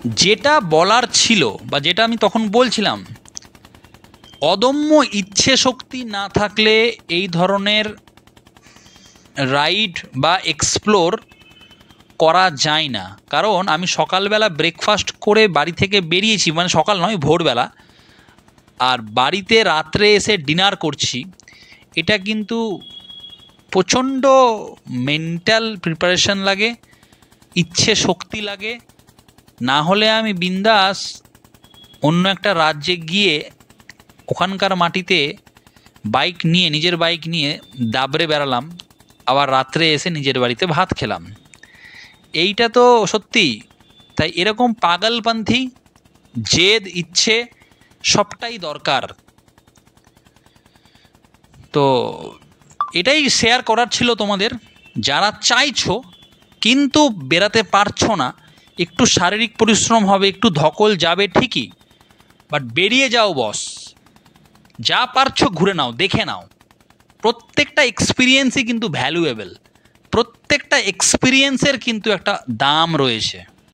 যেটা বলার ছিল বা যেটা আমি তখন বলছিলাম, অদম্য ইচ্ছে শক্তি না থাকলে এই ধরনের রাইড বা এক্সপ্লোর করা যায় না। কারণ আমি সকালবেলা ব্রেকফাস্ট করে বাড়ি থেকে বেরিয়েছি, মানে সকাল নয়, ভোরবেলা, আর বাড়িতে রাত্রে এসে ডিনার করছি। এটা কিন্তু প্রচণ্ড মেন্টাল প্রিপারেশন লাগে, ইচ্ছে শক্তি লাগে। না হলে আমি বিন্দাস অন্য একটা রাজ্যে গিয়ে ওখানকার মাটিতে বাইক নিয়ে, নিজের বাইক নিয়ে দাবড়ে বেড়ালাম, আবার রাত্রে এসে নিজের বাড়িতে ভাত খেলাম। এইটা তো সত্যি। তাই এরকম পাগলপন্থী জেদ, ইচ্ছে সবটাই দরকার। তো এটাই শেয়ার করার ছিল তোমাদের। যারা চাইছো কিন্তু বেরাতে পারছো না, একটু শারীরিক পরিশ্রম হবে, একটু ধকল যাবে ঠিকই, বাট বেরিয়ে যাও বস। যা পারছো ঘুরে নাও, দেখে নাও। প্রত্যেকটা এক্সপিরিয়েন্সই কিন্তু ভ্যালুয়েবল, প্রত্যেকটা এক্সপিরিয়েন্সের কিন্তু একটা দাম রয়েছে।